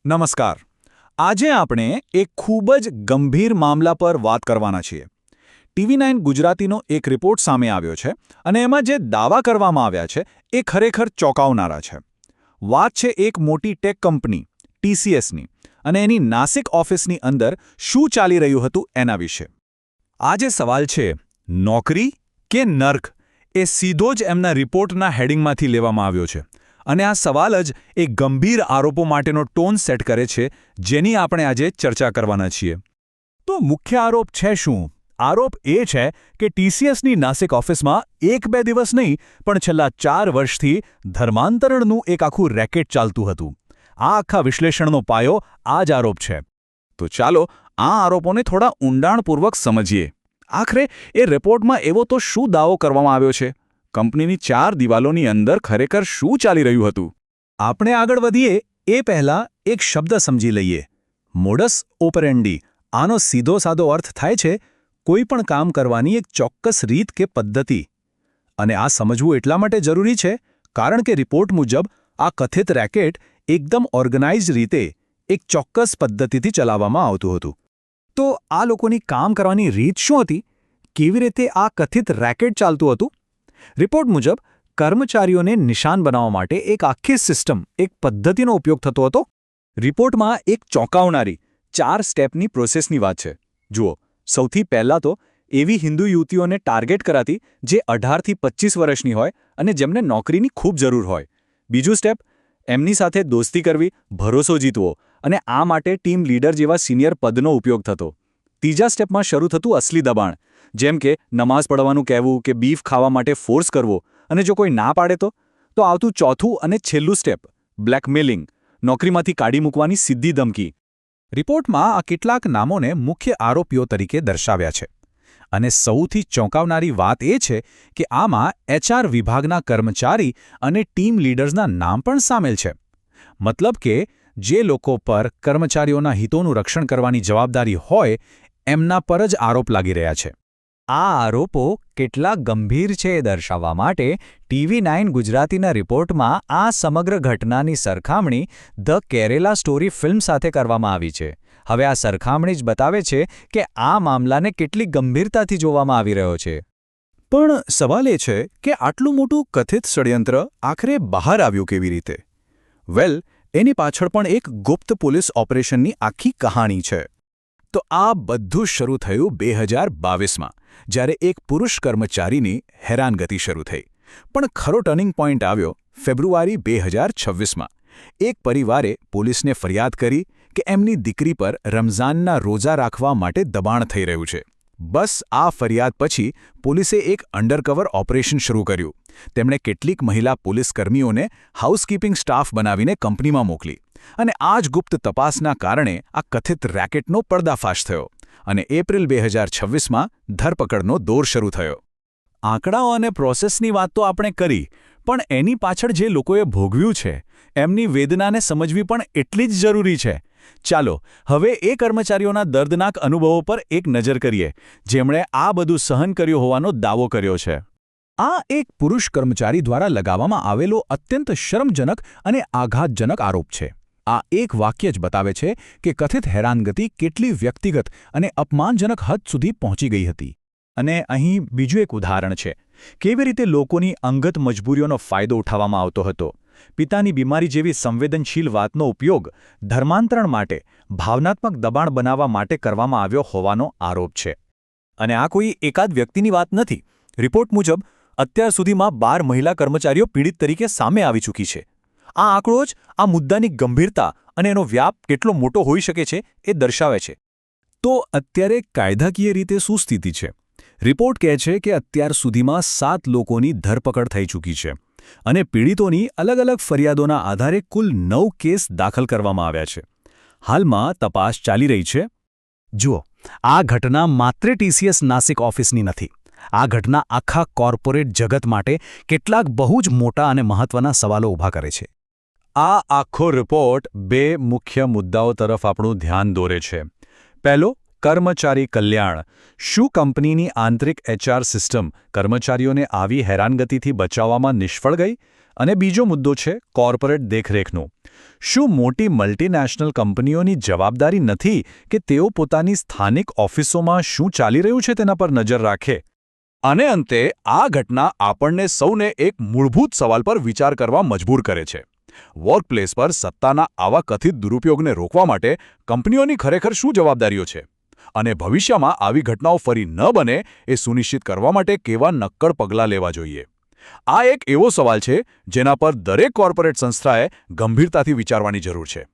નમસ્કાર. આજે આપણે એક ખૂબ જ ગંભીર મામલા પર વાત કરવાના છીએ. TV9 ગુજરાતીનો એક રિપોર્ટ સામે આવ્યો છે અને એમાં જે દાવા કરવામાં આવ્યા છે એ ખરેખર ચોંકાવનારા છે. વાત છે એક મોટી ટેક કંપની TCSની અને એની નાસિક ઓફિસની અંદર શું ચાલી રહ્યું હતું એના વિશે. આ જે સવાલ છે નોકરી કે નર્ક એ સીધો જ એમના રિપોર્ટના હેડિંગમાંથી લેવામાં આવ્યો છે. અને આ સવાલ જ એક ગંભીર આરોપો માટેનો ટોન સેટ કરે છે જેની આપણે આજે ચર્ચા કરવાના છીએ. તો મુખ્ય આરોપ છે શું? આરોપ એ છે કે TCSની નાસિક ઓફિસમાં 1-2 દિવસ નહીં પણ છેલ્લા 4 વર્ષથી ધર્માંતરણનું એક આખું રેકેટ ચાલતું હતું. આ આખા વિશ્લેષણનો પાયો આ જ આરોપ છે. તો ચાલો આ આરોપોને થોડા ઊંડાણપૂર્વક સમજીએ. આખરે એ રિપોર્ટમાં એવો તો શું દાવો કરવામાં આવ્યો છે? કંપનીની 4 દિવાલોની અંદર ખરેખર શું ચાલી રહ્યું હતું? આપણે આગળ વધીએ એ પહેલાં એક શબ્દ સમજી લઈએ. Modus operandi. આનો સીધો સાદો અર્થ થાય છે કોઈ પણ કામ કરવાની એક ચોક્કસ રીત કે પદ્ધતિ. અને આ સમજવું એટલા માટે જરૂરી છે કારણ કે રિપોર્ટ મુજબ આ કથિત રેકેટ એકદમ ઓર્ગેનાઇઝ્ડ રીતે એક ચોક્કસ પદ્ધતિથી ચલાવવામાં આવતું હતું. તો આ લોકોની કામ કરવાની રીત શું હતી? કેવી રીતે આ કથિત રેકેટ ચાલતું હતું? રિપોર્ટ મુજબ કર્મચારીઓને નિશાન બનાવવા માટે એક આખી સિસ્ટમ, એક પદ્ધતિનો ઉપયોગ થતો હતો. રિપોર્ટમાં એક ચોંકાવનારી 4 સ્ટેપની પ્રોસેસની વાત છે. જુઓ, સૌથી પહેલાં તો એવી હિન્દુ યુવતીઓને ટાર્ગેટ કરાતી જે 18થી 25 વર્ષની હોય અને જેમને નોકરીની ખૂબ જરૂર હોય. બીજું સ્ટેપ, એમની સાથે દોસ્તી કરવી, ભરોસો જીતવો અને આ માટે ટીમ લીડર જેવા સિનિયર પદનો ઉપયોગ થતો. ત્રીજા સ્ટેપમાં શરૂ થતું અસલી દબાણ, જેમ કે નમાઝ પઢવાનું કહેવું કે બીફ ખાવા માટે ફોર્સ કરવો, અને જો કોઈ ના પાડે તો આવતું ચોથું અને છેલ્લું સ્ટેપ, બ્લેકમેલિંગ, નોકરીમાંથી કાઢી મૂકવાની સીધી ધમકી. રિપોર્ટમાં આ કેટલાક નામોને મુખ્ય આરોપીઓ તરીકે દર્શાવ્યા છે. અને સૌથી ચોંકાવનારી વાત એ છે કે આમાં HR વિભાગના કર્મચારી અને ટીમ લીડર્સના નામ પણ સામેલ છે. મતલબ કે જે લોકો પર કર્મચારીઓના હિતોનું રક્ષણ કરવાની જવાબદારી હોય એમના પર જ આરોપ લાગી રહ્યા છે. આ આરોપો કેટલા ગંભીર છે એ દર્શાવવા માટે TV9 ગુજરાતીના રિપોર્ટમાં આ સમગ્ર ઘટનાની સરખામણી ધ કેરેલા સ્ટોરી ફિલ્મ સાથે કરવામાં આવી છે. હવે આ સરખામણી જ બતાવે છે કે આ મામલાને કેટલી ગંભીરતાથી જોવામાં આવી રહ્યો છે. પણ સવાલ એ છે કે આટલું મોટું કથિત ષડયંત્ર આખરે બહાર આવ્યું કેવી રીતે? વેલ, એની પાછળ પણ એક ગુપ્ત પોલીસ ઓપરેશનની આખી કહાણી છે. તો આ બધું શરૂ થયું 2022માં, જ્યારે એક પુરુષ કર્મચારીની હેરાનગતિ શરૂ થઈ. પણ ખરો ટર્નિંગ પોઈન્ટ આવ્યો ફેબ્રુઆરી 2026માં. એક પરિવારે પોલીસને ફરિયાદ કરી કે એમની દીકરી પર રમઝાનના રોજા રાખવા માટે દબાણ થઈ રહ્યું છે. બસ આ ફરિયાદ પછી પોલીસે એક અંડરકવર ઓપરેશન શરૂ કર્યું. તેમણે કેટલીક મહિલા પોલીસકર્મીઓને હાઉસકીપિંગ સ્ટાફ બનાવીને કંપનીમાં મોકલી. અને આ જ ગુપ્ત તપાસના કારણે આ કથિત રેકેટનો પર્દાફાશ થયો અને એપ્રિલ 2026માં ધરપકડનો દોર શરૂ થયો. આંકડાઓ અને પ્રોસેસની વાત તો આપણે કરી, પણ એની પાછળ જે લોકોએ ભોગવ્યું છે એમની વેદનાને સમજવી પણ એટલી જ જરૂરી છે. ચાલો હવે એ કર્મચારીઓના દર્દનાક અનુભવો પર એક નજર કરીએ જેમણે આ બધું સહન કર્યું હોવાનો દાવો કર્યો છે. આ એક પુરુષ કર્મચારી દ્વારા લગાવવામાં આવેલો અત્યંત શરમજનક અને આઘાતજનક આરોપ છે. આ એક વાક્ય જ બતાવે છે કે કથિત હેરાનગતિ કેટલી વ્યક્તિગત અને અપમાનજનક હદ સુધી પહોંચી ગઈ હતી. અને અહીં બીજું એક ઉદાહરણ છે કેવી રીતે લોકોની અંગત મજબૂરીઓનો ફાયદો ઉઠાવવામાં આવતો હતો. પિતાની બીમારી જેવી સંવેદનશીલ વાતનો ઉપયોગ ધર્માંતરણ માટે, ભાવનાત્મક દબાણ બનાવવા માટે કરવામાં આવ્યો હોવાનો આરોપ છે. અને આ કોઈ એકાદ વ્યક્તિની વાત નથી. રિપોર્ટ મુજબ અત્યાર સુધીમાં 12 મહિલા કર્મચારીઓ પીડિત તરીકે સામે આવી ચૂકી છે. આ આંકડો જ આ મુદ્દાની ગંભીરતા અને એનો વ્યાપ કેટલો મોટો હોઈ શકે છે એ દર્શાવે છે. તો અત્યારે કાયદાકીય રીતે શું સ્થિતિ છે? રિપોર્ટ કહે છે કે અત્યાર સુધીમાં 7 લોકોની ધરપકડ થઈ ચૂકી છે અને પીડિતોની અલગ અલગ ફરિયાદોના આધારે કુલ 9 કેસ દાખલ કરવામાં આવ્યા છે. હાલમાં તપાસ ચાલી રહી છે. જુઓ, આ ઘટના માત્ર TCS નાસિક ઓફિસની નથી. આ ઘટના આખા કોર્પોરેટ જગત માટે કેટલાક બહુ જ મોટા અને મહત્વના સવાલો ઊભા કરે છે. આ આખો રિપોર્ટ 2 મુખ્ય મુદ્દાઓ તરફ આપણું ધ્યાન દોરે છે. પહેલો, કર્મચારી કલ્યાણ. શું કંપનીની આંતરિક HR સિસ્ટમ કર્મચારીઓને આવી હેરાનગતિથી બચાવવામાં નિષ્ફળ ગઈ? અને બીજો મુદ્દો છે કોર્પોરેટ દેખરેખનો. શું મોટી મલ્ટીનેશનલ કંપનીઓની જવાબદારી નથી કે તેઓ પોતાની સ્થાનિક ઓફિસોમાં શું ચાલી રહ્યું છે તેના પર નજર રાખે? અને અંતે આ ઘટના આપણને સૌને એક મૂળભૂત સવાલ પર વિચાર કરવા મજબૂર કરે છે. વર્કપ્લેસ પર સત્તાના આવા કથિત દુરુપયોગને રોકવા માટે કંપનીઓની ખરેખર શું જવાબદારીઓ છે? અને ભવિષ્યમાં આવી ઘટનાઓ ફરી ન બને એ સુનિશ્ચિત કરવા માટે કેવા નક્કર પગલાં લેવા જોઈએ? આ એક એવો સવાલ છે જેના પર દરેક કોર્પોરેટ સંસ્થાએ ગંભીરતાથી વિચારવાની જરૂર છે.